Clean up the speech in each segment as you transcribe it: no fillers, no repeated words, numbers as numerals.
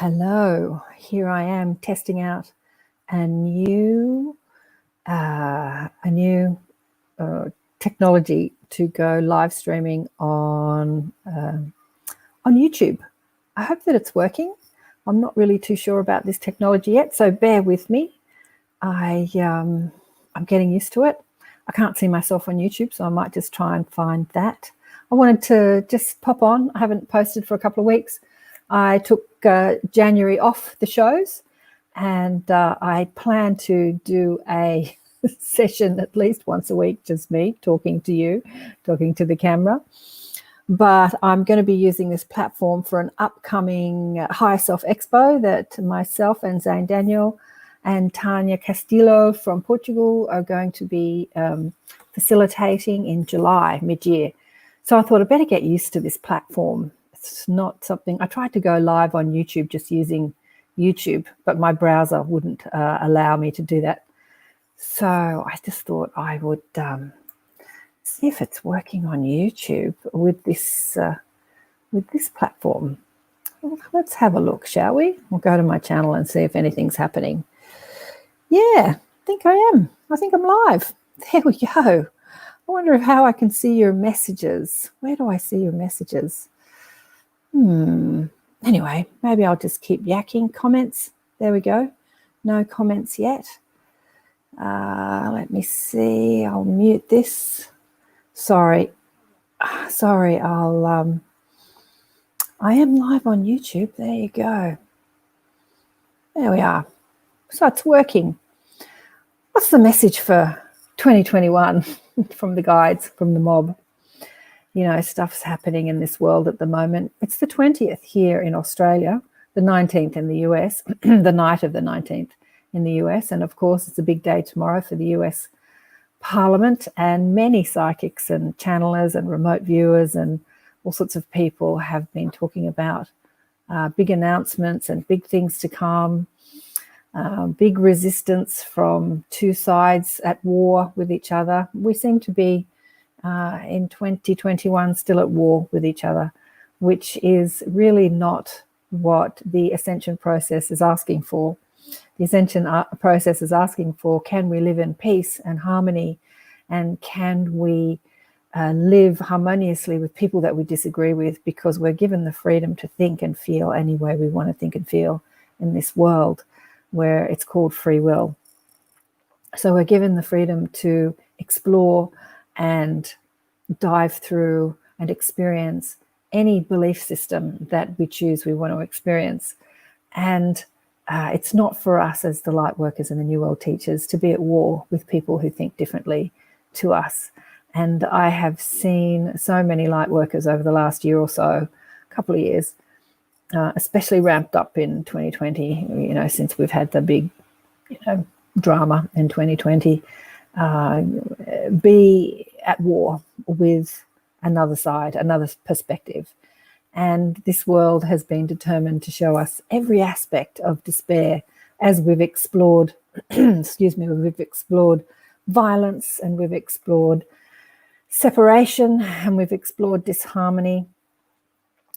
Hello, here I am testing out a new technology to go live streaming on YouTube. I hope that it's working. I'm not really too sure about this technology yet, so bear with me. I'm getting used to it. I can't see myself on YouTube, so I might just try and find that. I wanted to just pop on. I haven't posted for a couple of weeks. I took January off the shows, and I plan to do a session at least once a week, just me talking to you, talking to the camera. But I'm going to be using this platform for an upcoming Higher Self Expo that myself and Zane Daniel and Tanya Castillo from Portugal are going to be facilitating in July, mid-year. So I thought I'd better get used to this platform. It's not something, I tried to go live on YouTube just using YouTube, but my browser wouldn't allow me to do that. So I just thought I would see if it's working on YouTube with this platform. Well, let's have a look, shall we? We'll go to my channel and see if anything's happening. Yeah, I think I am. I think I'm live. There we go. I wonder how I can see your messages. Where do I see your messages? Anyway, maybe I'll just keep yakking. Comments. There we go. No comments yet. Let me see. I'll mute this. Sorry. I am live on YouTube. There you go. There we are. So it's working. What's the message for 2021 from the guides, from the mob? You know, stuff's happening in this world at the moment. It's the 20th here in Australia, the 19th in the US, the night of the 19th in the US. And of course, it's a big day tomorrow for the US Parliament, and many psychics and channelers and remote viewers and all sorts of people have been talking about big announcements and big things to come, big resistance from two sides at war with each other. We seem to be in 2021 still at war with each other, which is really not what the Ascension process is asking for. The Ascension process is asking for, can we live in peace and harmony, and can we live harmoniously with people that we disagree with, because we're given the freedom to think and feel any way we want to think and feel in this world where it's called free will. So we're given the freedom to explore and dive through and experience any belief system that we choose we want to experience. And it's not for us as the light workers and the New World teachers to be at war with people who think differently to us. And I have seen so many light workers over the last year or so, couple of years, especially ramped up in 2020, you know, since we've had the big, drama in 2020, be at war with another side, another perspective. And this world has been determined to show us every aspect of despair as we've explored, we've explored violence, and we've explored separation, and we've explored disharmony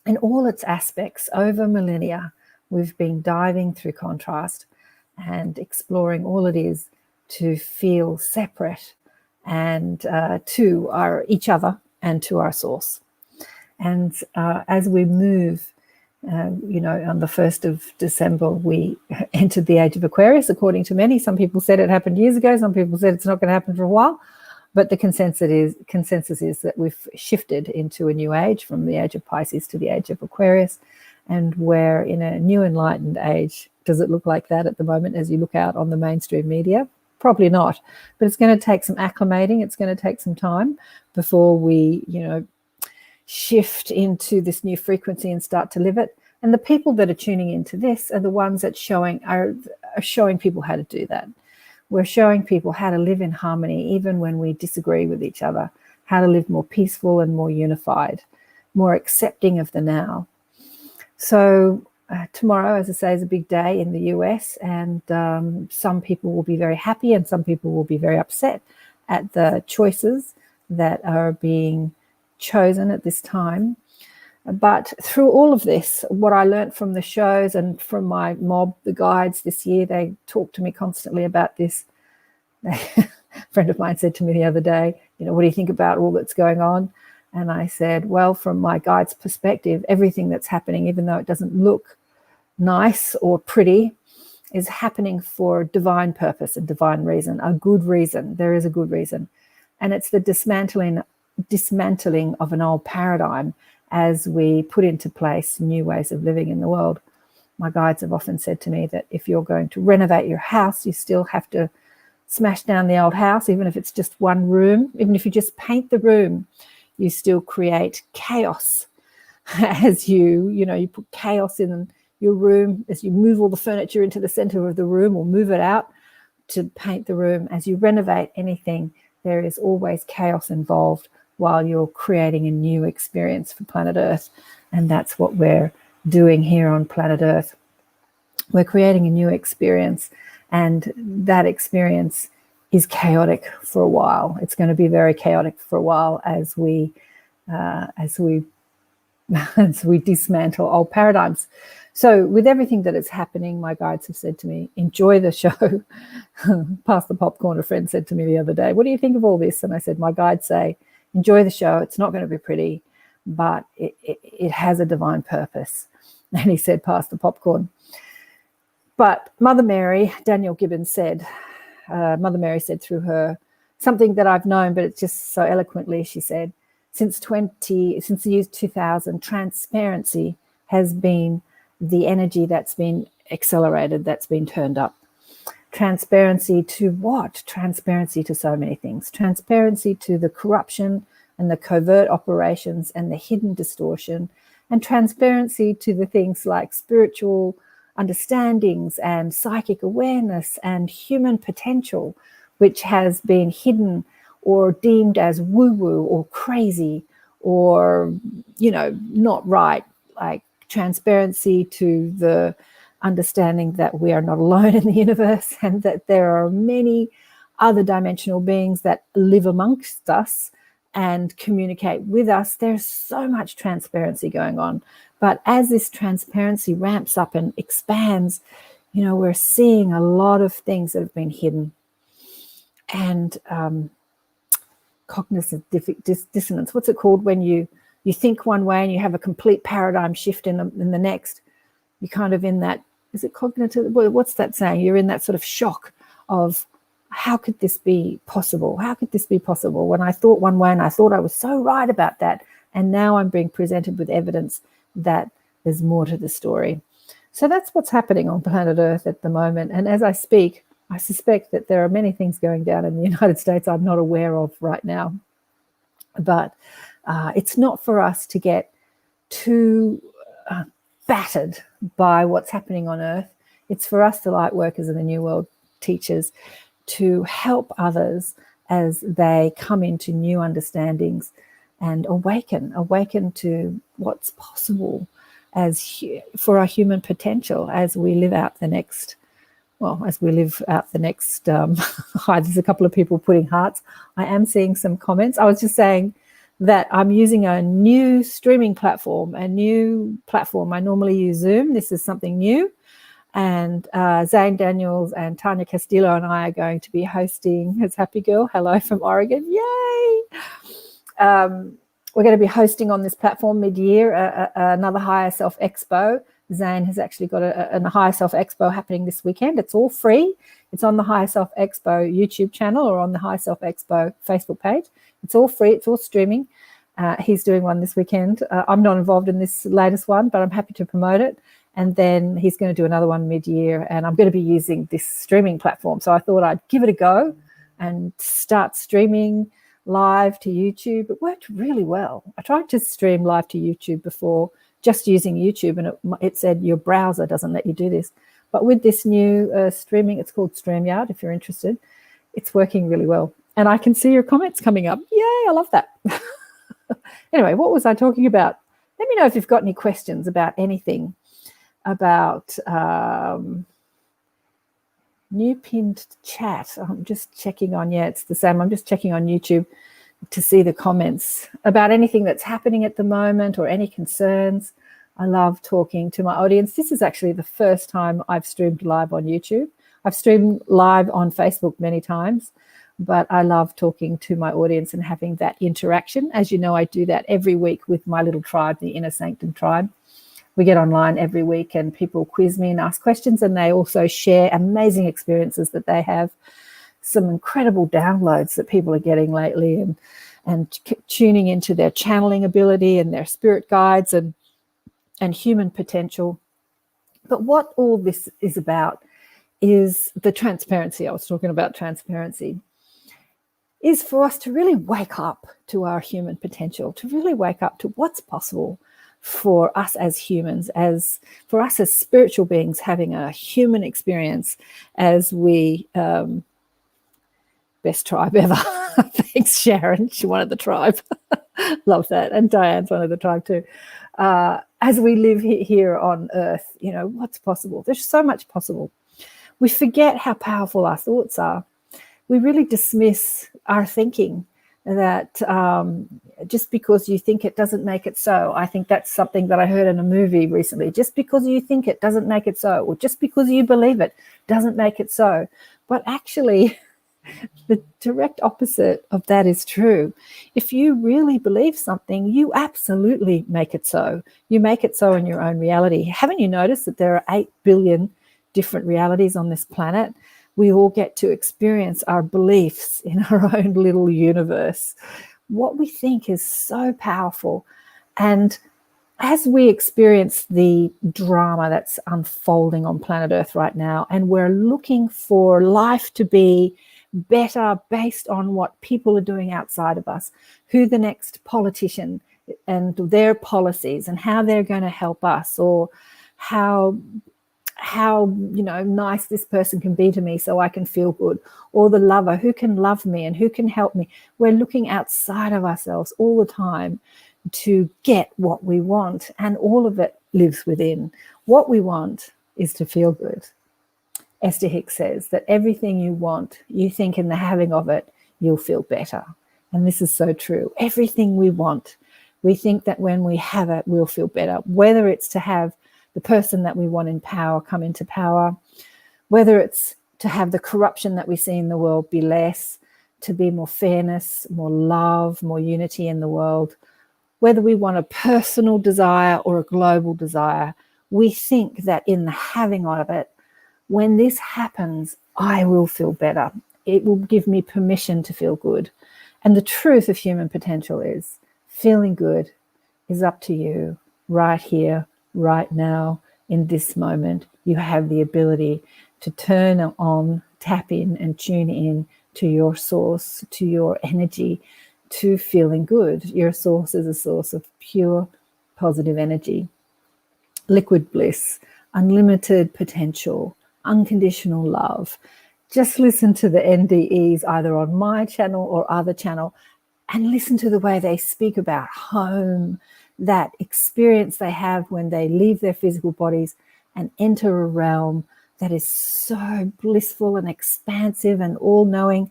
in all its aspects over millennia. We've been diving through contrast and exploring all it is to feel separate and to each other and to our source. And as we move, on the 1st of December, we entered the age of Aquarius, according to many. Some people said it happened years ago. Some people said it's not going to happen for a while. But the consensus is that we've shifted into a new age, from the age of Pisces to the age of Aquarius. And we're in a new enlightened age. Does it look like that at the moment as you look out on the mainstream media? Probably not. But it's going to take some acclimating. It's going to take some time before we, shift into this new frequency and start to live it. And the people that are tuning into this are the ones that are showing people how to do that. We're showing people how to live in harmony even when we disagree with each other, how to live more peaceful and more unified, more accepting of the now. So tomorrow, as I say, is a big day in the US, and some people will be very happy and some people will be very upset at the choices that are being chosen at this time. But through all of this, what I learned from the shows and from my mob, the guides this year, they talk to me constantly about this. A friend of mine said to me the other day, what do you think about all that's going on? And I said, well, from my guide's perspective, everything that's happening, even though it doesn't look nice or pretty, is happening for divine purpose and divine reason, a good reason. There is a good reason. And it's the dismantling of an old paradigm as we put into place new ways of living in the world. My guides have often said to me that if you're going to renovate your house, you still have to smash down the old house, even if it's just one room. Even if you just paint the room, you still create chaos as you put chaos in your room, as you move all the furniture into the center of the room or move it out to paint the room. As you renovate anything, there is always chaos involved while you're creating a new experience for planet Earth. And that's what we're doing here on planet Earth. We're creating a new experience, and that experience is chaotic for a while. It's going to be very chaotic for a while as we dismantle old paradigms. So with everything that is happening, my guides have said to me, enjoy the show. Pass the popcorn, a friend said to me the other day, what do you think of all this? And I said, my guides say, enjoy the show. It's not going to be pretty, but it has a divine purpose. And he said, pass the popcorn. But Mother Mary, Daniel Gibbons said, Mother Mary said through her something that I've known, but it's just so eloquently, she said, since the year 2000, transparency has been the energy that's been accelerated, that's been turned up. Transparency to what? Transparency to so many things. Transparency to the corruption and the covert operations and the hidden distortion, and transparency to the things like spiritual understandings and psychic awareness and human potential, which has been hidden or deemed as woo-woo or crazy or, not right. Like transparency to the understanding that we are not alone in the universe and that there are many other dimensional beings that live amongst us and communicate with us. There's so much transparency going on. But as this transparency ramps up and expands, we're seeing a lot of things that have been hidden. And cognitive dissonance, what's it called when you think one way and you have a complete paradigm shift in the next? You're kind of in that, is it cognitive? What's that saying? You're in that sort of shock of, how could this be possible? How could this be possible? When I thought one way and I thought I was so right about that, and now I'm being presented with evidence that there's more to the story. So that's what's happening on planet Earth at the moment. And as I speak, I suspect that there are many things going down in the United States I'm not aware of right now. But it's not for us to get too battered by what's happening on Earth. It's for us, the light workers and the New World teachers, to help others as they come into new understandings and awaken to what's possible for our human potential as we live out the next. There's a couple of people putting hearts. I am seeing some comments. I was just saying that I'm using a new streaming platform, I normally use Zoom. This is something new. And Zane Daniels and Tanya Castillo and I are going to be hosting, as Happy Girl, hello from Oregon, yay! We're going to be hosting on this platform mid-year another Higher Self Expo. Zane has actually got a Higher Self Expo happening this weekend. It's all free. It's on the Higher Self Expo YouTube channel or on the Higher Self Expo Facebook page. It's all free. It's all streaming. He's doing one this weekend. I'm not involved in this latest one, but I'm happy to promote it. And then he's going to do another one mid-year, and I'm going to be using this streaming platform. So I thought I'd give it a go and start streaming live to YouTube. It worked really well. I tried to stream live to YouTube before, just using YouTube, and it said your browser doesn't let you do this. But with this new streaming, it's called StreamYard, if you're interested, it's working really well. And I can see your comments coming up. Yay, I love that. Anyway, what was I talking about? Let me know if you've got any questions about anything. About new pinned chat. I'm just checking on, it's the same. I'm just checking on YouTube. to see the comments about anything that's happening at the moment or any concerns. I love talking to my audience. This is actually the first time I've streamed live on YouTube. I've streamed live on Facebook many times, but I love talking to my audience and having that interaction. As you know, I do that every week with my little tribe, the Inner Sanctum tribe. We get online every week and people quiz me and ask questions, and they also share amazing experiences that they have, some incredible downloads that people are getting lately, and tuning into their channeling ability and their spirit guides and human potential. But what all this is about is the transparency. I was talking about transparency, is for us to really wake up to our human potential, to really wake up to what's possible for us as humans, as for us as spiritual beings having a human experience as we best tribe ever. Thanks, Sharon. She wanted the tribe. Love that. And Diane's one of the tribe too. As we live here on Earth, you know, what's possible? There's so much possible. We forget how powerful our thoughts are. We really dismiss our thinking, that just because you think it doesn't make it so. I think that's something that I heard in a movie recently. Just because you think it doesn't make it so, or just because you believe it doesn't make it so. But actually, the direct opposite of that is true. If you really believe something, you absolutely make it so. You make it so in your own reality. Haven't you noticed that there are 8 billion different realities on this planet? We all get to experience our beliefs in our own little universe. What we think is so powerful. And as we experience the drama that's unfolding on planet Earth right now, and we're looking for life to be better based on what people are doing outside of us, who the next politician and their policies and how they're going to help us, or how nice this person can be to me so I can feel good, or the lover who can love me and who can help me. We're looking outside of ourselves all the time to get what we want, and all of it lives within. What we want is to feel good. Esther Hicks says that everything you want, you think in the having of it, you'll feel better. And this is so true. Everything we want, we think that when we have it, we'll feel better. Whether it's to have the person that we want in power come into power, whether it's to have the corruption that we see in the world be less, to be more fairness, more love, more unity in the world, whether we want a personal desire or a global desire, we think that in the having of it, when this happens, I will feel better. It will give me permission to feel good. And the truth of human potential is feeling good is up to you right here, right now, in this moment. You have the ability to turn on, tap in and tune in to your source, to your energy, to feeling good. Your source is a source of pure positive energy, liquid bliss, unlimited potential, unconditional love. Just listen to the NDEs either on my channel or other channel, and listen to the way they speak about home, that experience they have when they leave their physical bodies and enter a realm that is so blissful and expansive and all-knowing.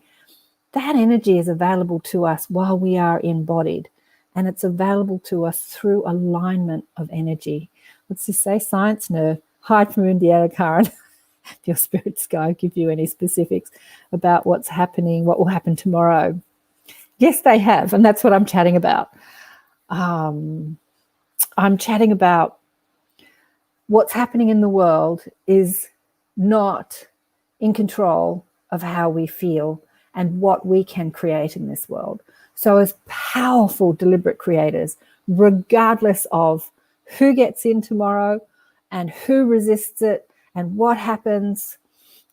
That energy is available to us while we are embodied, and it's available to us through alignment of energy. Let's just say science nerd. Hi from Indiana, Karen. If your spirit's guide give you any specifics about what's happening, what will happen tomorrow. Yes, they have, and that's what I'm chatting about. I'm chatting about what's happening in the world is not in control of how we feel and what we can create in this world. So as powerful, deliberate creators, regardless of who gets in tomorrow and who resists it and what happens,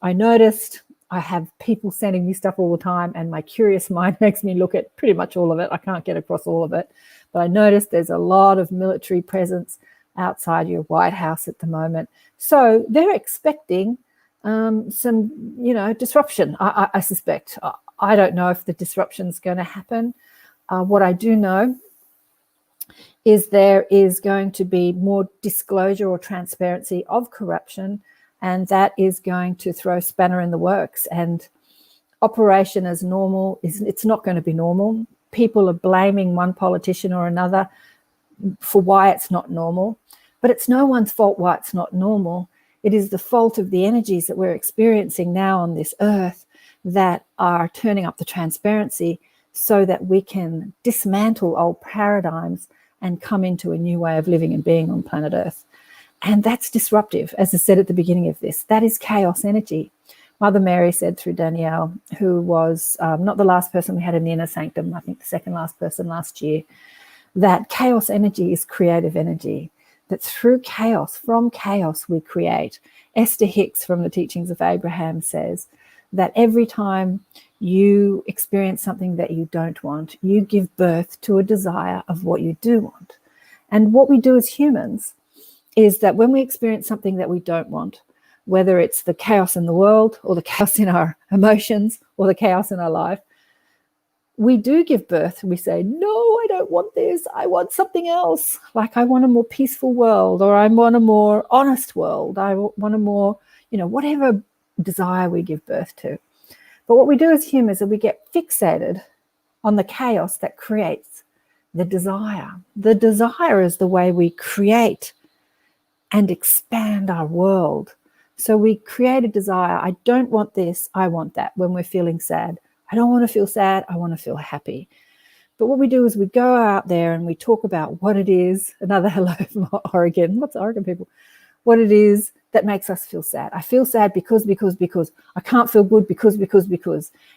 I noticed I have people sending me stuff all the time, and my curious mind makes me look at pretty much all of it. I can't get across all of it, but I noticed there's a lot of military presence outside your White House at the moment. So they're expecting some, disruption, I suspect. I don't know if the disruption's going to happen. What I do know is there is going to be more disclosure or transparency of corruption, and that is going to throw spanner in the works. And operation as normal it's not going to be normal. people are blaming one politician or another for why it's not normal. But it's no one's fault why it's not normal. It is the fault of the energies that we're experiencing now on this earth that are turning up the transparency so that we can dismantle old paradigms and come into a new way of living and being on planet Earth. And that's disruptive, as I said at the beginning of this. That is chaos energy. Mother Mary said through Danielle, who was not the last person we had in the inner sanctum, I think the second last person last year, that chaos energy is creative energy, that through chaos, from chaos, we create. Esther Hicks from the Teachings of Abraham says that every time you experience something that you don't want, you give birth to a desire of what you do want. And what we do as humans is that when we experience something that we don't want, whether it's the chaos in the world or the chaos in our emotions or the chaos in our life, we do give birth. We say, no, I don't want this. I want something else. Like I want a more peaceful world, or I want a more honest world. I want a more, whatever desire we give birth to. But what we do as humans is we get fixated on the chaos that creates the desire. The desire is the way we create and expand our world. So we create a desire. I don't want this. I want that. When we're feeling sad, I don't want to feel sad. I want to feel happy. But what we do is we go out there and we talk about what it is. Another hello from Oregon. What's Oregon people? What it is that makes us feel sad. I feel sad because. I can't feel good because.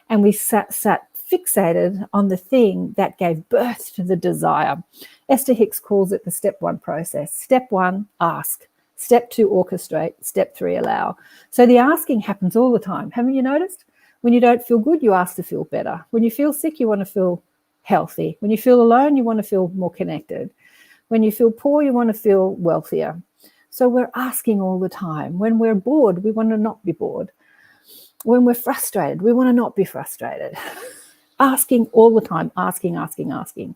And we sat fixated on the thing that gave birth to the desire. Esther Hicks calls it the step 1 process. Step 1, ask. Step 2, orchestrate. Step 3, allow. So the asking happens all the time. Haven't you noticed? When you don't feel good, you ask to feel better. When you feel sick, you want to feel healthy. When you feel alone, you want to feel more connected. When you feel poor, you want to feel wealthier. So we're asking all the time. When we're bored, we want to not be bored. When we're frustrated, we want to not be frustrated. Asking all the time, asking.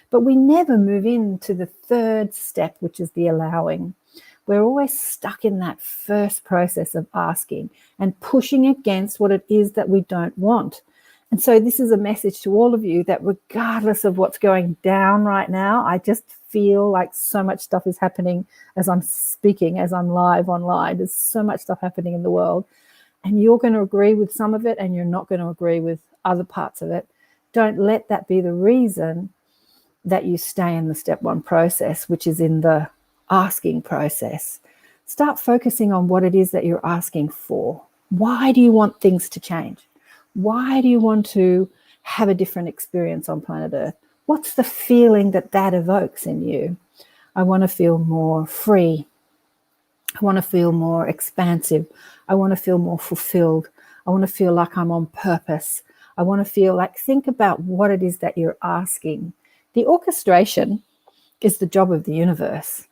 But we never move into the third step, which is the allowing. We're always stuck in that first process of asking and pushing against what it is that we don't want. And so this is a message to all of you that regardless of what's going down right now, I just feel like so much stuff is happening as I'm speaking, as I'm live online. There's so much stuff happening in the world. And you're going to agree with some of it and you're not going to agree with other parts of it. Don't let that be the reason that you stay in the step 1 process, which is in the asking process. Start focusing on what it is that you're asking for. Why do you want things to change? Why do you want to have a different experience on planet Earth? What's the feeling that evokes in you? I want to feel more free. I want to feel more expansive. I want to feel more fulfilled. I want to feel like I'm on purpose. I want to feel like, think about what it is that you're asking. The orchestration is the job of the universe.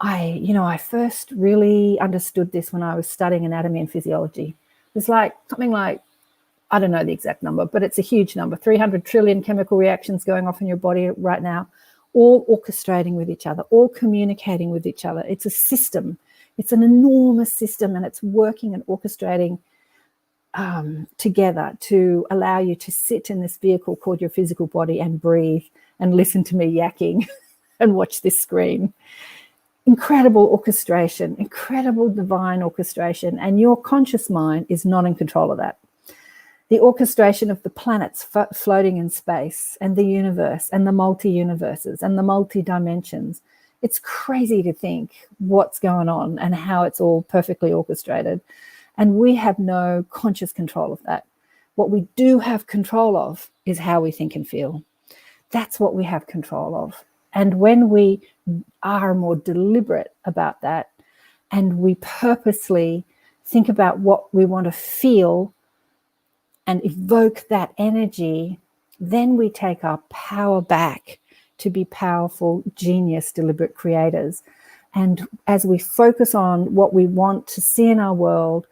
I first really understood this when I was studying anatomy and physiology. It's like something like, I don't know the exact number, but it's a huge number, 300 trillion chemical reactions going off in your body right now, all orchestrating with each other, all communicating with each other. It's a system. It's an enormous system, and it's working and orchestrating together to allow you to sit in this vehicle called your physical body and breathe and listen to me yakking and watch this screen. Incredible orchestration, incredible divine orchestration, and your conscious mind is not in control of that. The orchestration of the planets floating in space and the universe and the multi-universes and the multi-dimensions. It's crazy to think what's going on and how it's all perfectly orchestrated. And we have no conscious control of that. What we do have control of is how we think and feel. That's what we have control of. And when we are more deliberate about that and we purposely think about what we want to feel and evoke that energy, then we take our power back to be powerful, genius, deliberate creators. And as we focus on what we want to see in our world,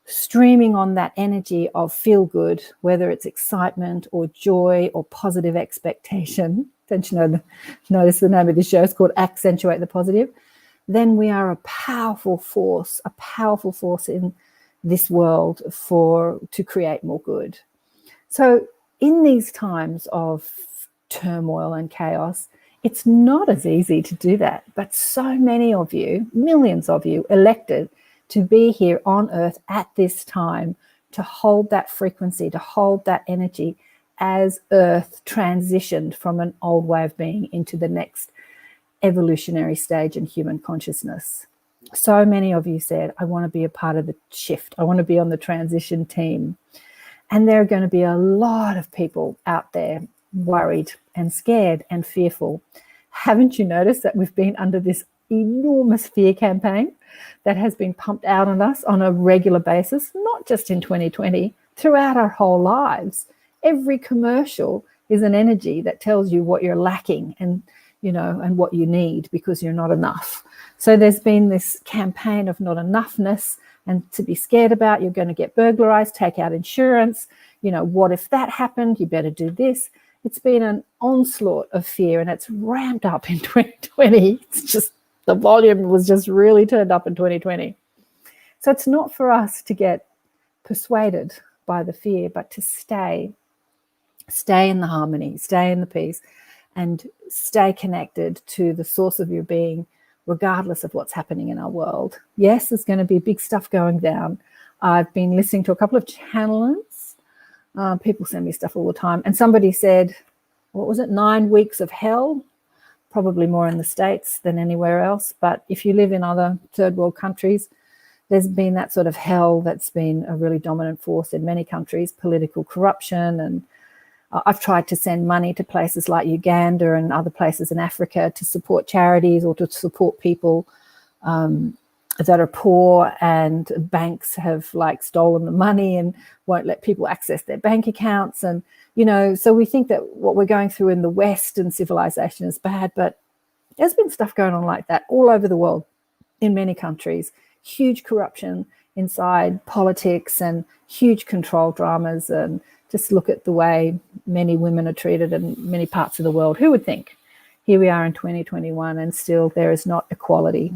streaming on that energy of feel good, whether it's excitement or joy or positive expectation, don't you notice the name of this show is called Accentuate the Positive, then we are a powerful force in this world to create more good. So in these times of turmoil and chaos, it's not as easy to do that. But so many of you, millions of you, elected to be here on earth at this time to hold that frequency, to hold that energy as earth transitioned from an old way of being into the next evolutionary stage in human consciousness. So many of you said, I want to be a part of the shift. I want to be on the transition team. And there are going to be a lot of people out there worried and scared and fearful. Haven't you noticed that we've been under this enormous fear campaign that has been pumped out on us on a regular basis, not just in 2020, throughout our whole lives? Every commercial is an energy that tells you what you're lacking and what you need because you're not enough. So there's been this campaign of not enoughness and to be scared about. You're going to get burglarized, take out insurance. What if that happened? You better do this. It's been an onslaught of fear, and it's ramped up in 2020. It's just the volume was just really turned up in 2020. So it's not for us to get persuaded by the fear, but to stay in the harmony, stay in the peace, and stay connected to the source of your being, regardless of what's happening in our world. Yes, there's going to be big stuff going down. I've been listening to a couple of channelers. People send me stuff all the time. And somebody said, 9 weeks of hell? Probably more in the States than anywhere else. But if you live in other third world countries, there's been that sort of hell that's been a really dominant force in many countries, political corruption. And I've tried to send money to places like Uganda and other places in Africa to support charities or to support people that are poor, and banks have stolen the money and won't let people access their bank accounts. And, so we think that what we're going through in the Western civilization is bad, but there's been stuff going on like that all over the world in many countries. Huge corruption inside politics and huge control dramas. And just look at the way many women are treated in many parts of the world. Who would think? Here we are in 2021 and still there is not equality.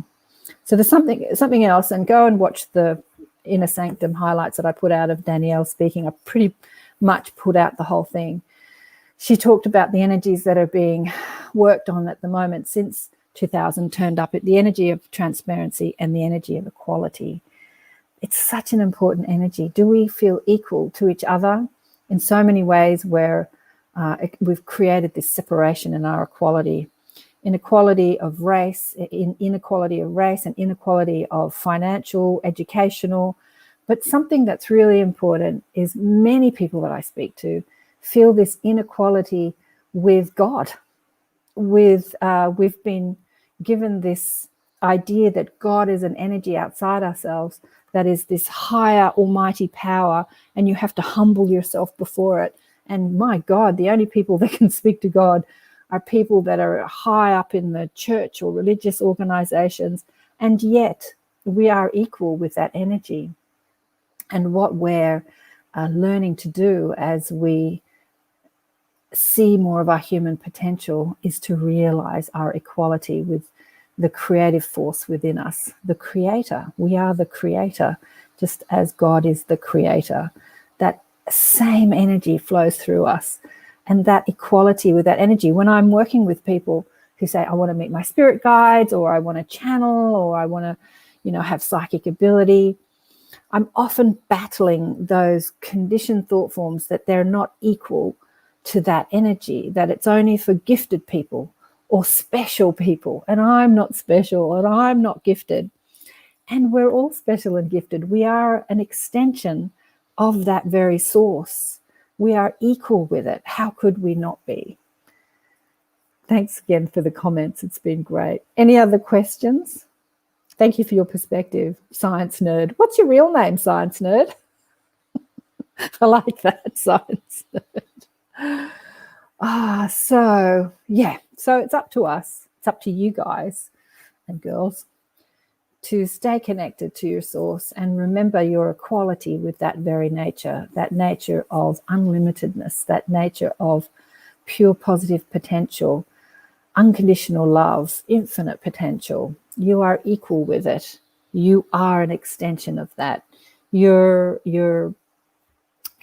So there's something else, and go and watch the Inner Sanctum highlights that I put out of Danielle speaking. I pretty much put out the whole thing. She talked about the energies that are being worked on at the moment since 2000 turned up, the energy of transparency and the energy of equality. It's such an important energy. Do we feel equal to each other? In so many ways where we've created this separation in our equality. Inequality of race and inequality of financial, educational. But something that's really important is many people that I speak to feel this inequality with God. We've been given this idea that God is an energy outside ourselves that is this higher almighty power, and you have to humble yourself before it. And my God, the only people that can speak to God are people that are high up in the church or religious organizations, and yet we are equal with that energy. And what we're learning to do as we see more of our human potential is to realize our equality with the creative force within us, the creator. We are the creator, just as God is the creator. That same energy flows through us. And that equality with that energy, when I'm working with people who say, I want to meet my spirit guides, or I want to channel, or I want to, have psychic ability, I'm often battling those conditioned thought forms that they're not equal to that energy, that it's only for gifted people or special people. And I'm not special and I'm not gifted. And we're all special and gifted. We are an extension of that very source. We are equal with it. How could we not be? Thanks again for the comments. It's been great. Any other questions? Thank you for your perspective, Science Nerd. What's your real name, Science Nerd? I like that, Science Nerd. So it's up to us. It's up to you guys and girls to stay connected to your source and remember your equality with that very nature, that nature of unlimitedness, that nature of pure positive potential, unconditional love, infinite potential. You are equal with it. You are an extension of that. Your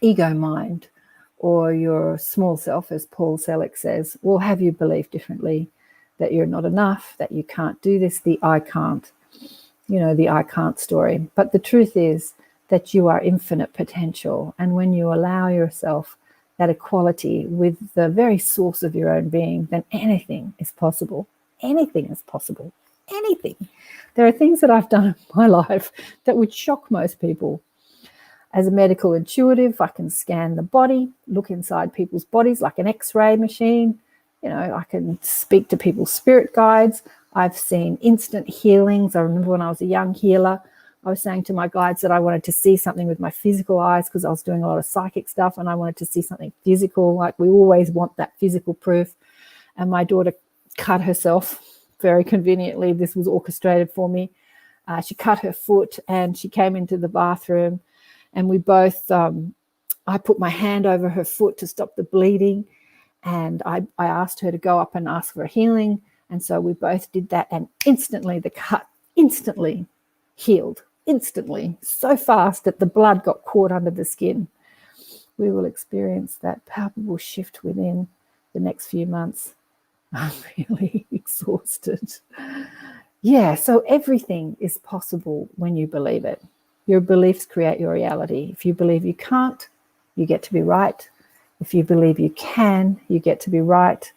ego mind or your small self, as Paul Selig says, will have you believe differently, that you're not enough, that you can't do this, the I can't, the I can't story. But the truth is that you are infinite potential. And when you allow yourself that equality with the very source of your own being, then anything is possible. Anything is possible. Anything. There are things that I've done in my life that would shock most people. As a medical intuitive, I can scan the body, look inside people's bodies like an X-ray machine. I can speak to people's spirit guides. I've seen instant healings. I remember when I was a young healer, I was saying to my guides that I wanted to see something with my physical eyes because I was doing a lot of psychic stuff, and I wanted to see something physical. Like, we always want that physical proof. And my daughter cut herself very conveniently. This was orchestrated for me. She cut her foot and she came into the bathroom, and we both, I put my hand over her foot to stop the bleeding, and I asked her to go up and ask for a healing. And so we both did that, and instantly the cut instantly healed, instantly, so fast that the blood got caught under the skin. We will experience that palpable shift within the next few months. I'm really exhausted. Yeah, so everything is possible when you believe it. Your beliefs create your reality. If you believe you can't, you get to be right. If you believe you can, you get to be right.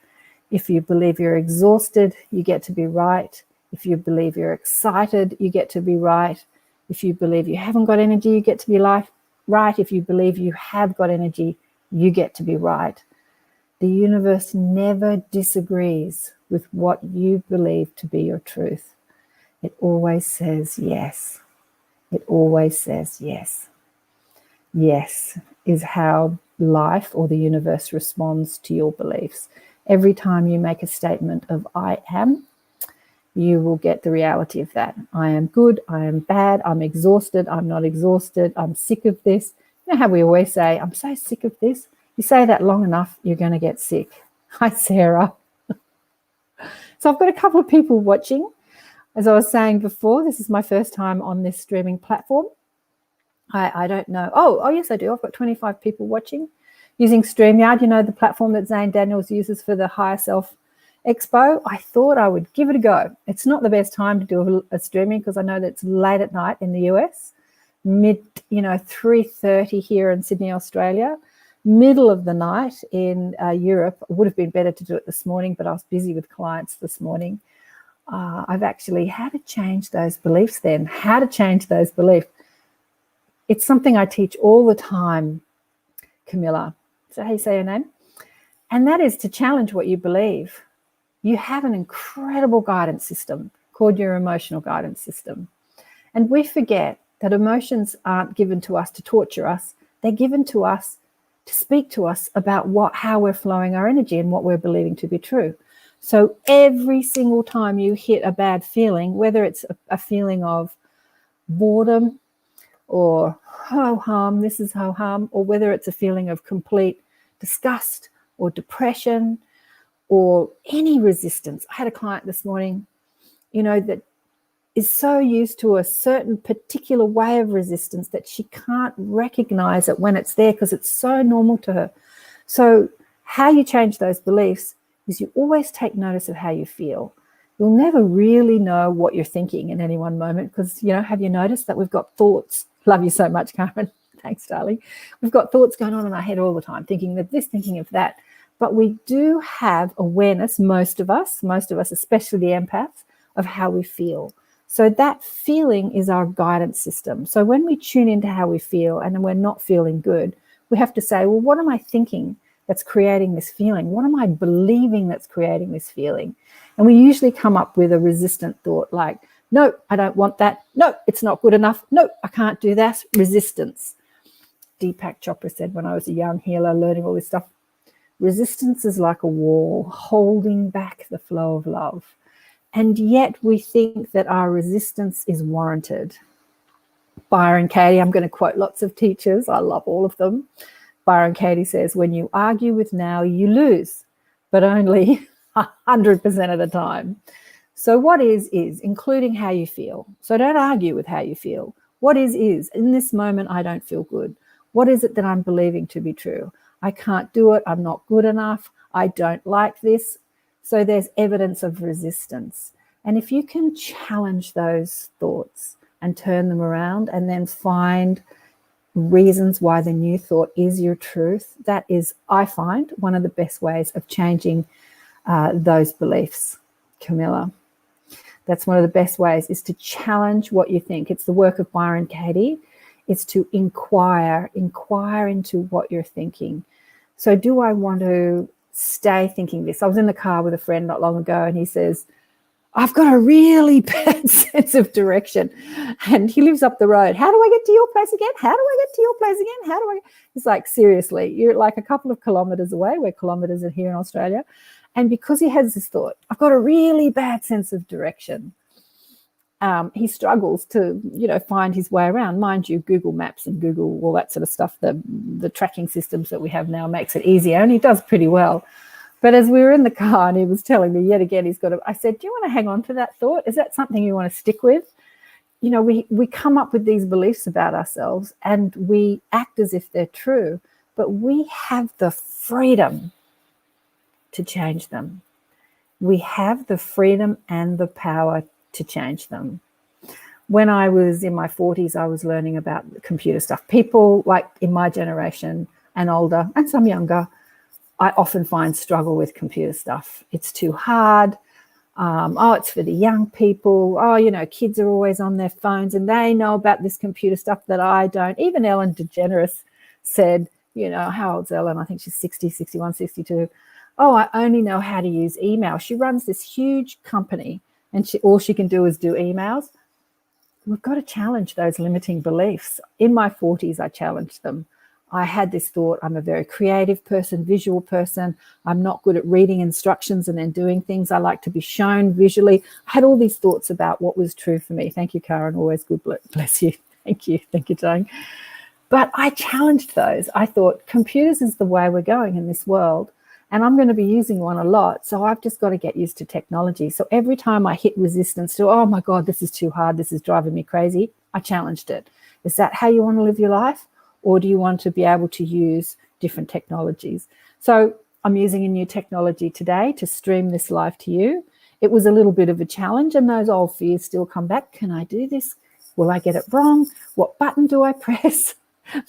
If you believe you're exhausted, you get to be right. If you believe you're excited, you get to be right. If you believe you haven't got energy, you get to be right. If you believe you have got energy, you get to be right. The universe never disagrees with what you believe to be your truth. It always says yes. It always says yes. Yes is how life or the universe responds to your beliefs. Every time you make a statement of I am, you will get the reality of that. I am good, I am bad, I'm exhausted, I'm not exhausted, I'm sick of this. You know how we always say, I'm so sick of this? You say that long enough, you're going to get sick. Hi, Sarah. So I've got a couple of people watching. As I was saying before, this is my first time on this streaming platform. I don't know. Oh, yes, I do. I've got 25 people watching using StreamYard, the platform that Zane Daniels uses for the Higher Self Expo. I thought I would give it a go. It's not the best time to do a streaming because I know that it's late at night in the US, 3:30 here in Sydney, Australia, middle of the night in Europe. It would have been better to do it this morning, but I was busy with clients this morning. I've actually had to change those beliefs then. How to change those beliefs. It's something I teach all the time, Camilla. Is that how you say your name? And that is to challenge what you believe. You have an incredible guidance system called your emotional guidance system. And we forget that emotions aren't given to us to torture us. They're given to us to speak to us about how we're flowing our energy and what we're believing to be true. So every single time you hit a bad feeling, whether it's a feeling of boredom or ho-hum, this is ho-hum, or whether it's a feeling of complete disgust or depression or any resistance. I had a client this morning, that is so used to a certain particular way of resistance that she can't recognize it when it's there because it's so normal to her. So how you change those beliefs is you always take notice of how you feel. You'll never really know what you're thinking in any one moment because, have you noticed that we've got thoughts? Love you so much, Karen. Thanks, darling. We've got thoughts going on in our head all the time, thinking of this, thinking of that. But we do have awareness, most of us, especially the empaths, of how we feel. So that feeling is our guidance system. So when we tune into how we feel and we're not feeling good, we have to say, well, what am I thinking that's creating this feeling? What am I believing that's creating this feeling? And we usually come up with a resistant thought like, no, I don't want that. No, it's not good enough. No, I can't do that. Resistance. Deepak Chopra said when I was a young healer learning all this stuff, resistance is like a wall holding back the flow of love. And yet we think that our resistance is warranted. Byron Katie, I'm going to quote lots of teachers. I love all of them. Byron Katie says, when you argue with now, you lose, but only 100% of the time. So what is, including how you feel. So don't argue with how you feel. What is. In this moment, I don't feel good. What is it that I'm believing to be true? I can't do it. I'm not good enough. I don't like this. So there's evidence of resistance. And if you can challenge those thoughts and turn them around and then find reasons why the new thought is your truth, that is, I find, one of the best ways of changing those beliefs, Camilla. That's one of the best ways, is to challenge what you think. It's the work of Byron Katie. It's to inquire into what you're thinking. So do I want to stay thinking this? I was in the car with a friend not long ago, and he says, I've got a really bad sense of direction. And he lives up the road. How do I get to your place again? How do I get to your place again? How do I? It's like, seriously, you're like a couple of kilometers away. We're kilometers are here in Australia. And because he has this thought, I've got a really bad sense of direction, he struggles to, find his way around. Mind you, Google Maps and Google, all that sort of stuff, the tracking systems that we have now makes it easier, and he does pretty well. But as we were in the car and he was telling me yet again, I said, do you want to hang on to that thought? Is that something you want to stick with? We come up with these beliefs about ourselves and we act as if they're true, but we have the freedom to change them. We have the freedom and the power to change them. When I was in my 40s, I was learning about computer stuff. People like in my generation and older and some younger, I often find struggle with computer stuff. It's too hard. It's for the young people. Kids are always on their phones and they know about this computer stuff that I don't. Even Ellen DeGeneres said, how old's Ellen? I think she's 60, 61, 62. Oh, I only know how to use email. She runs this huge company and all she can do is do emails. We've got to challenge those limiting beliefs. In my 40s, I challenged them. I had this thought, I'm a very creative person, visual person. I'm not good at reading instructions and then doing things. I like to be shown visually. I had all these thoughts about what was true for me. Thank you, Karen. Always good. Bless you. Thank you. Thank you, Jane. But I challenged those. I thought computers is the way we're going in this world. And I'm going to be using one a lot. So I've just got to get used to technology. So every time I hit resistance to, oh my God, this is too hard, this is driving me crazy, I challenged it. Is that how you want to live your life? Or do you want to be able to use different technologies? So I'm using a new technology today to stream this live to you. It was a little bit of a challenge and those old fears still come back. Can I do this? Will I get it wrong? What button do I press?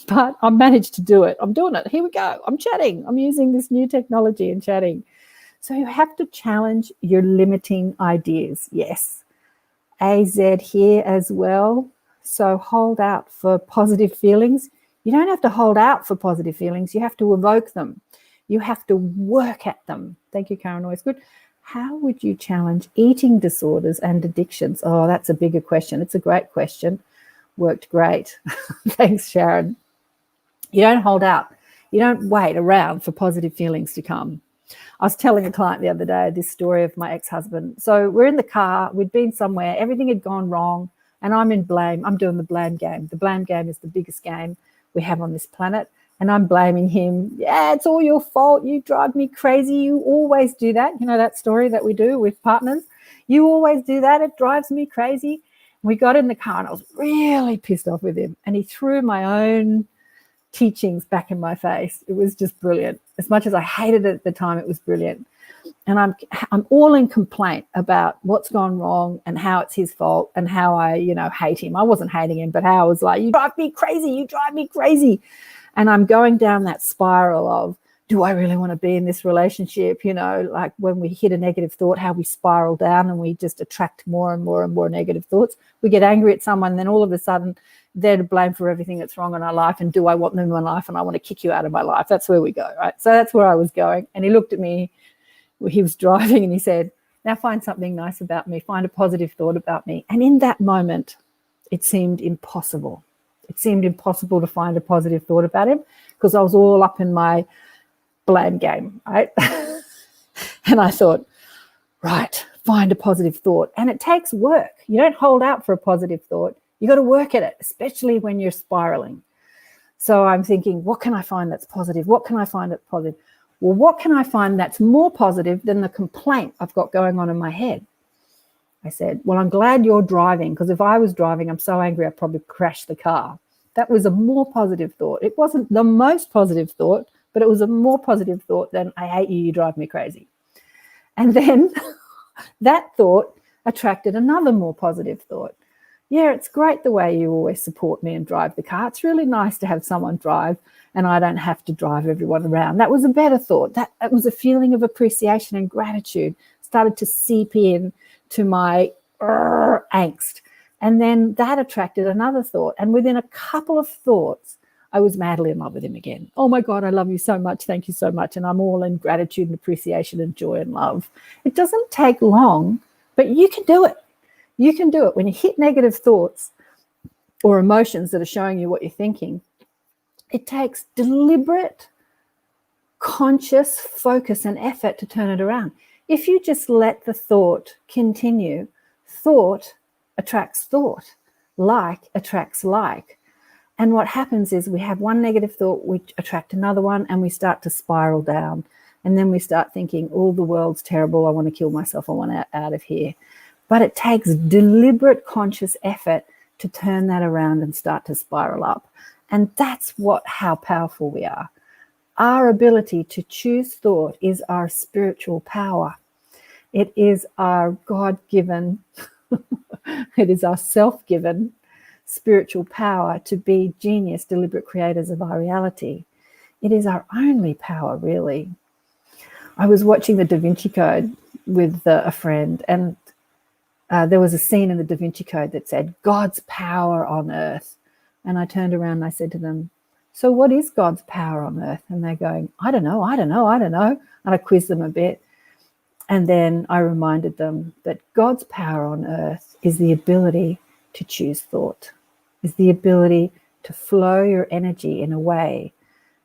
But I managed to do it. I'm doing it. Here we go. I'm chatting. I'm using this new technology and chatting. So you have to challenge your limiting ideas. Yes. AZ here as well. So hold out for positive feelings. You don't have to hold out for positive feelings. You have to evoke them. You have to work at them. Thank you, Karen. Always good. How would you challenge eating disorders and addictions? Oh, that's a bigger question. It's a great question. Worked great. Thanks, Sharon. You don't hold out. You don't wait around for positive feelings to come. I was telling a client the other day this story of my ex-husband. So we're in the car. We'd been somewhere. Everything had gone wrong. And I'm in blame. I'm doing the blame game. The blame game is the biggest game we have on this planet. And I'm blaming him. Yeah, it's all your fault. You drive me crazy. You always do that. You know that story that we do with partners? You always do that. It drives me crazy. We got in the car and I was really pissed off with him. And he threw my own teachings back in my face. It was just brilliant. As much as I hated it at the time, it was brilliant. And I'm all in complaint about what's gone wrong and how it's his fault and how I, hate him. I wasn't hating him, but how I was like, you drive me crazy. You drive me crazy. And I'm going down that spiral of, do I really want to be in this relationship? Like when we hit a negative thought, how we spiral down and we just attract more and more and more negative thoughts. We get angry at someone, then all of a sudden they're to blame for everything that's wrong in our life. And do I want them in my life? And I want to kick you out of my life. That's where we go, right? So that's where I was going. And he looked at me, he was driving and he said, now find something nice about me, find a positive thought about me. And in that moment, it seemed impossible. It seemed impossible to find a positive thought about him because I was all up in my blame game, right? And I thought, right, find a positive thought. And it takes work. You don't hold out for a positive thought. You got to work at it, especially when you're spiraling. So I'm thinking, what can I find that's positive? What can I find that's positive? Well, what can I find that's more positive than the complaint I've got going on in my head? I said, well, I'm glad you're driving because if I was driving, I'm so angry I'd probably crash the car. That was a more positive thought. It wasn't the most positive thought, but it was a more positive thought than I hate you, you drive me crazy. And then that thought attracted another more positive thought. Yeah, it's great the way you always support me and drive the car. It's really nice to have someone drive and I don't have to drive everyone around. That was a better thought. That was a feeling of appreciation and gratitude started to seep in to my angst. And then that attracted another thought. And within a couple of thoughts, I was madly in love with him again. Oh my God, I love you so much. Thank you so much. And I'm all in gratitude and appreciation and joy and love. It doesn't take long, but you can do it. You can do it. When you hit negative thoughts or emotions that are showing you what you're thinking, it takes deliberate, conscious focus and effort to turn it around. If you just let the thought continue, thought attracts thought, like attracts like. And what happens is we have one negative thought, we attract another one, and we start to spiral down. And then we start thinking, oh, the world's terrible. I want to kill myself. I want out of here. But it takes deliberate, conscious effort to turn that around and start to spiral up. And that's how powerful we are. Our ability to choose thought is our spiritual power. It is our God-given, it is our self-given spiritual power to be genius, deliberate creators of our reality. It is our only power, really. I was watching the Da Vinci Code with a friend, and there was a scene in the Da Vinci Code that said, God's power on earth. And I turned around and I said to them, so what is God's power on earth? And they're going, I don't know. And I quizzed them a bit. And then I reminded them that God's power on earth is the ability to choose thought, is the ability to flow your energy in a way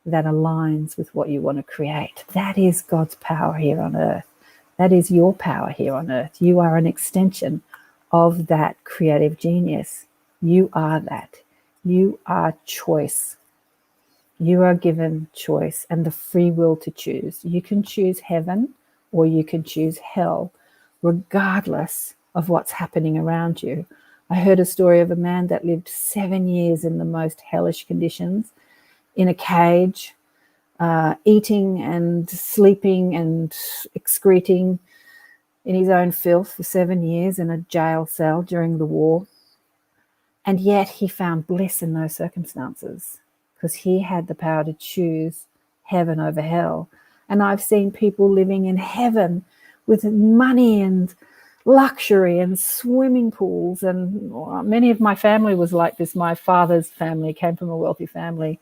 that aligns with what you want to create. That is God's power here on earth. That is your power here on earth. You are an extension of that creative genius. You are that. You are choice. You are given choice and the free will to choose. You can choose heaven or you can choose hell, regardless of what's happening around you. I heard a story of a man that lived 7 years in the most hellish conditions, in a cage, eating and sleeping and excreting in his own filth for 7 years in a jail cell during the war. And yet he found bliss in those circumstances because he had the power to choose heaven over hell. And I've seen people living in heaven with money and luxury and swimming pools. And many of my family was like this. My father's family came from a wealthy family.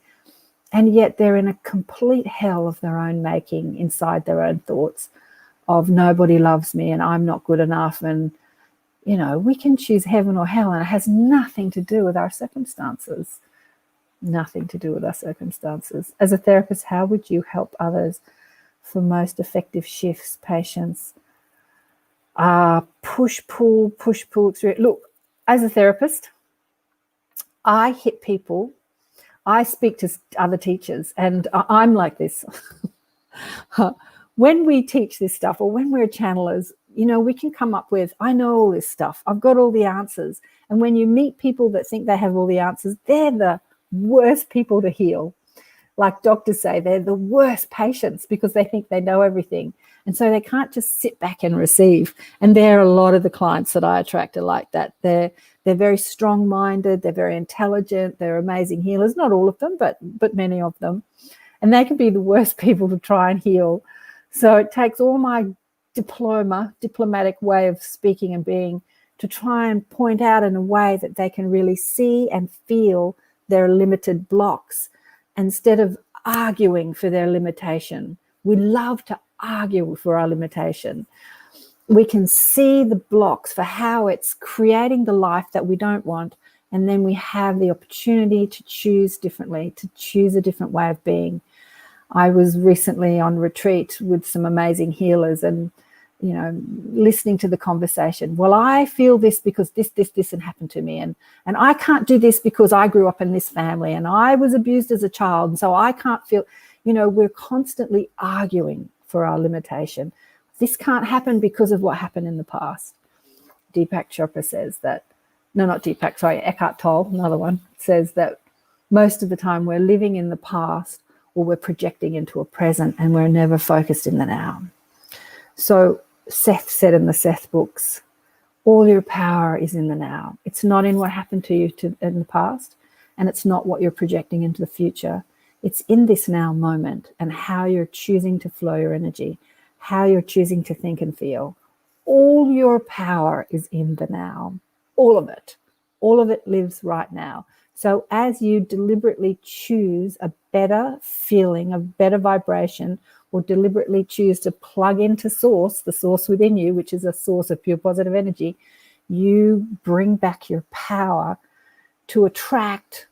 And yet they're in a complete hell of their own making inside their own thoughts of nobody loves me and I'm not good enough. And, you know, we can choose heaven or hell, and it has nothing to do with our circumstances. Nothing to do with our circumstances. As a therapist, how would you help others for most effective shifts, patience, push-pull experience? Look, as a therapist, I hit people. I speak to other teachers, and I'm like this. When we teach this stuff, or when we're channelers, you know, we can come up with, I know all this stuff. I've got all the answers. And when you meet people that think they have all the answers, they're the worst people to heal. Like doctors say, they're the worst patients because they think they know everything. And so they can't just sit back and receive. And there are a lot of the clients that I attract are like that. They're very strong-minded. They're very intelligent. They're amazing healers. Not all of them, but many of them. And they can be the worst people to try and heal. So it takes all my diplomatic way of speaking and being to try and point out in a way that they can really see and feel their limited blocks instead of arguing for their limitation. We love to argue for our limitation. We can see the blocks for how it's creating the life that we don't want, and then we have the opportunity to choose differently, to choose a different way of being. I was recently on retreat with some amazing healers and, you know, listening to the conversation. Well, I feel this because this and happened to me. And I can't do this because I grew up in this family and I was abused as a child. And so I can't feel, you know, we're constantly arguing for our limitation. This can't happen because of what happened in the past. Deepak Chopra says that, no, not Deepak, sorry, Eckhart Tolle, another one, says that most of the time we're living in the past or we're projecting into a present, and we're never focused in the now. So Seth said in the Seth books, all your power is in the now. It's not in what happened to you in the past, and it's not what you're projecting into the future. It's in this now moment and how you're choosing to flow your energy, how you're choosing to think and feel. All your power is in the now. All of it. All of it lives right now. So as you deliberately choose a better feeling, a better vibration, or deliberately choose to plug into source, the source within you, which is a source of pure positive energy, you bring back your power to attract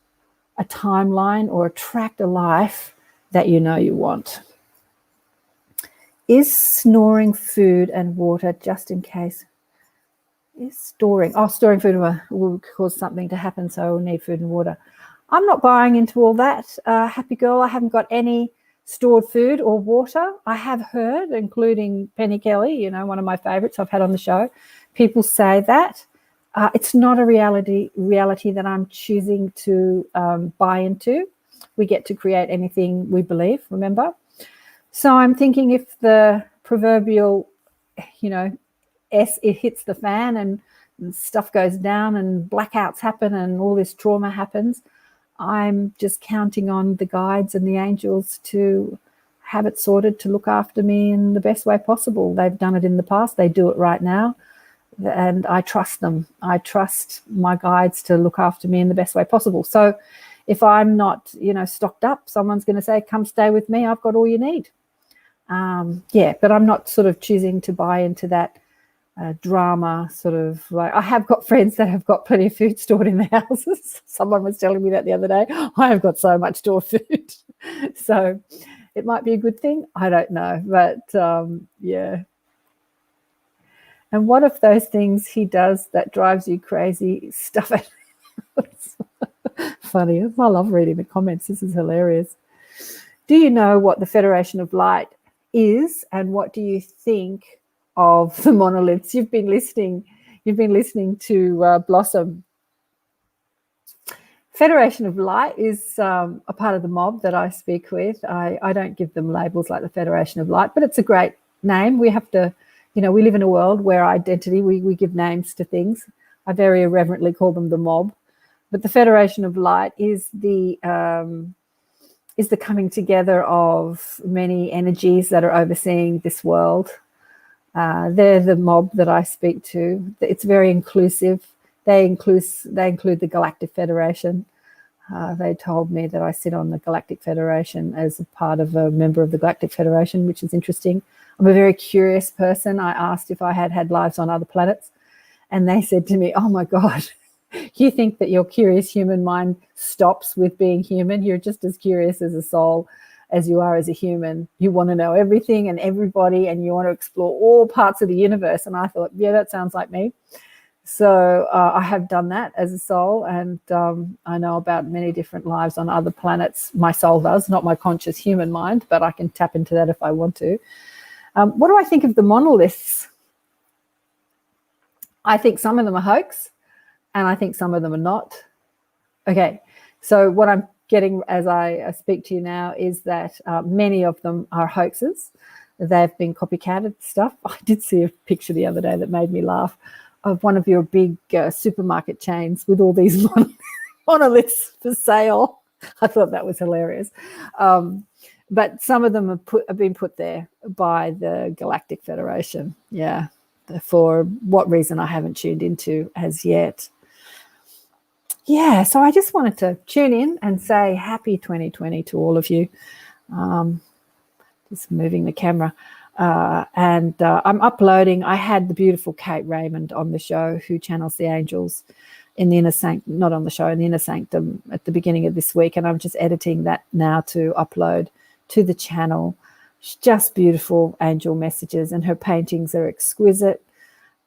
a timeline or attract a life that you know you want. Is snoring food and water, just in case? Is storing food will cause something to happen, so we'll need food and water. I'm not buying into all that. Happy girl, I haven't got any stored food or water. I have heard, including Penny Kelly, one of my favorites I've had on the show, people say that. It's not a reality that I'm choosing to buy into. We get to create anything we believe, remember? So I'm thinking if the proverbial, it hits the fan and stuff goes down and blackouts happen and all this trauma happens, I'm just counting on the guides and the angels to have it sorted, to look after me in the best way possible. They've done it in the past. They do it right now. And I trust them. I trust my guides to look after me in the best way possible. So if I'm not, stocked up, someone's going to say, come stay with me. I've got all you need. But I'm not sort of choosing to buy into that drama sort of like. I have got friends that have got plenty of food stored in their houses. Someone was telling me that the other day. I have got so much stored food. So it might be a good thing. I don't know. But yeah. And what if those things he does that drives you crazy stuff it? Funny. I love reading the comments. This is hilarious. Do you know what the Federation of Light is, and what do you think of the monoliths? You've been listening to Blossom. Federation of Light is a part of the mob that I speak with. I don't give them labels like the Federation of Light, but it's a great name. We have to, we live in a world where identity, we give names to things. I very irreverently call them the mob. But the Federation of Light is the coming together of many energies that are overseeing this world. They're the mob that I speak to. It's very inclusive. They include the Galactic Federation. They told me that I sit on the Galactic Federation as a part of a member of the Galactic Federation, which is interesting. I'm a very curious person. I asked if I had lives on other planets, and they said to me, oh my God, you think that your curious human mind stops with being human? You're just as curious as a soul as you are as a human. You want to know everything and everybody, and you want to explore all parts of the universe. And I thought, yeah, that sounds like me. So I have done that as a soul, and I know about many different lives on other planets. My soul does, not my conscious human mind, but I can tap into that if I want to. What do I think of the monoliths? I think some of them are hoax, and I think some of them are not. Okay, so what I'm getting as I speak to you now is that many of them are hoaxes. They've been copycatted stuff. I did see a picture the other day that made me laugh of one of your big supermarket chains with all these monoliths for sale. I thought that was hilarious. But some of them have been put there by the Galactic Federation. Yeah, for what reason I haven't tuned into as yet. Yeah, so I just wanted to tune in and say happy 2020 to all of you. Just moving the camera. And I'm uploading. I had the beautiful Kate Raymond on the show, who channels the angels in the inner sanctum, not on the show, in the inner sanctum at the beginning of this week. And I'm just editing that now to upload to the channel. It's just beautiful angel messages, and her paintings are exquisite.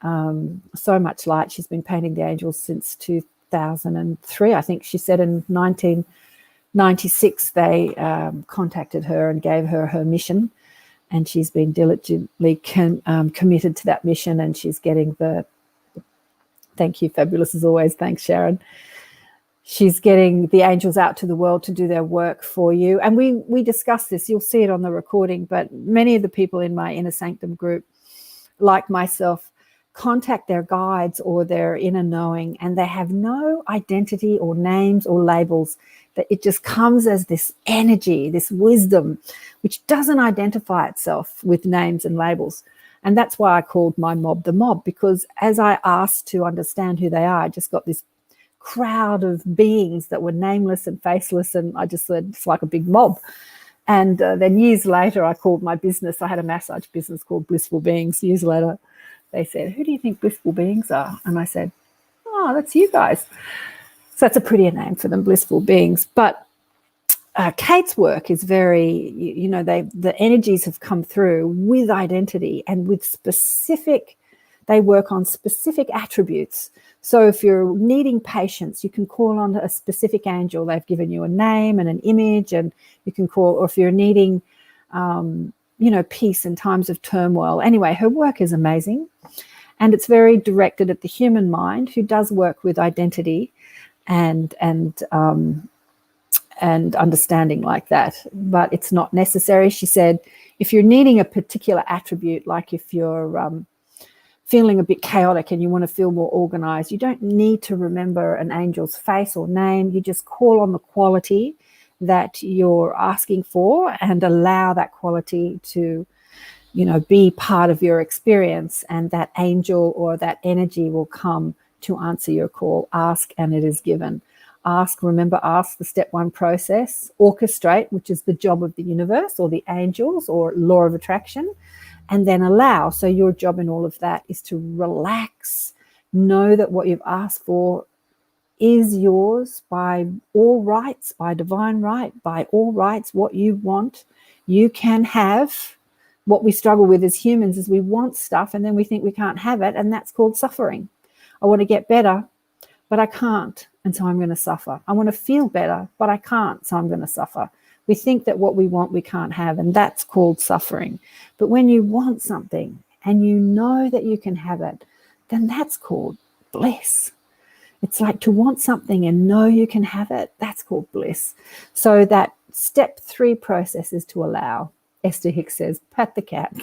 So much light. She's been painting the angels since 2003. I think she said in 1996 they contacted her and gave her mission. And she's been diligently committed to that mission, and she's getting the, thank you, fabulous as always, thanks Sharon, she's getting the angels out to the world to do their work for you. And we discuss this. You'll see it on the recording, but many of the people in my Inner Sanctum group, like myself, contact their guides or their inner knowing, and they have no identity or names or labels. That it just comes as this energy, this wisdom, which doesn't identify itself with names and labels. And that's why I called my mob the mob, because as I asked to understand who they are, I just got this crowd of beings that were nameless and faceless, and I just said it's like a big mob. And then years later, I called my business, I had a massage business called Blissful Beings. Years later, they said, who do you think Blissful Beings are? And I said, oh, that's you guys. So that's a prettier name for them, Blissful Beings. But Kate's work is very, the energies have come through with identity and with specific, they work on specific attributes. So if you're needing patience, you can call on a specific angel. They've given you a name and an image, and you can call, or if you're needing, peace in times of turmoil. Anyway, her work is amazing. And it's very directed at the human mind, who does work with identity and understanding like that. But it's not necessary. She said, if you're needing a particular attribute, like if you're feeling a bit chaotic and you want to feel more organized, you don't need to remember an angel's face or name. You just call on the quality that you're asking for and allow that quality to, be part of your experience, and that angel or that energy will come to answer your call. Ask and it is given. Ask, remember, ask, the step one process. Orchestrate, which is the job of the universe or the angels or law of attraction, and then allow. So your job in all of that is to relax, know that what you've asked for is yours by all rights, by divine right, by all rights. What you want, you can have. What we struggle with as humans is we want stuff and then we think we can't have it, and that's called suffering. I want to get better, but I can't, and so I'm going to suffer. I want to feel better, but I can't, so I'm going to suffer. We think that what we want we can't have, and that's called suffering. But when you want something and you know that you can have it, then that's called bliss. It's like to want something and know you can have it, that's called bliss. So that step 3 process is to allow. Esther Hicks says, pat the cat.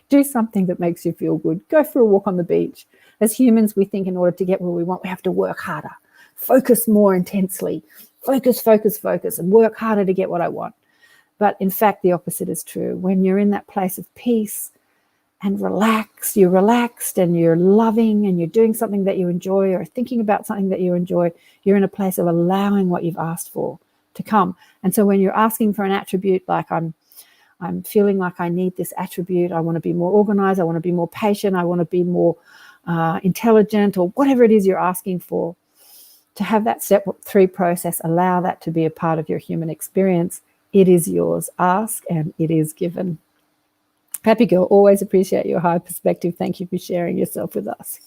Do something that makes you feel good. Go for a walk on the beach. As humans, we think in order to get where we want, we have to work harder, focus more intensely, focus, and work harder to get what I want. But in fact, the opposite is true. When you're in that place of peace and relax, you're relaxed and you're loving and you're doing something that you enjoy or thinking about something that you enjoy, you're in a place of allowing what you've asked for to come. And so when you're asking for an attribute, like I'm feeling like I need this attribute, I want to be more organized, I want to be more patient, I want to be more intelligent, or whatever it is you're asking for, to have that step 3 process, allow that to be a part of your human experience. It is yours. Ask and it is given. Happy girl, always appreciate your high perspective. Thank you for sharing yourself with us.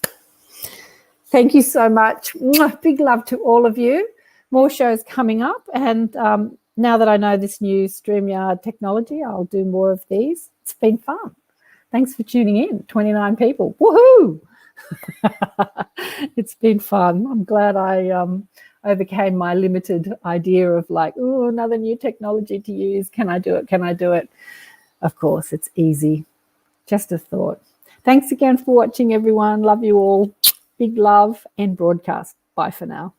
Thank you so much. Big love to all of you. More shows coming up, and now that I know this new StreamYard technology, I'll do more of these. It's been fun. Thanks for tuning in. 29 people. Woohoo! It's been fun. I'm glad I overcame my limited idea of like, oh, another new technology to use. Can I do it? Can I do it? Of course, it's easy. Just a thought. Thanks again for watching, everyone. Love you all. Big love and broadcast. Bye for now.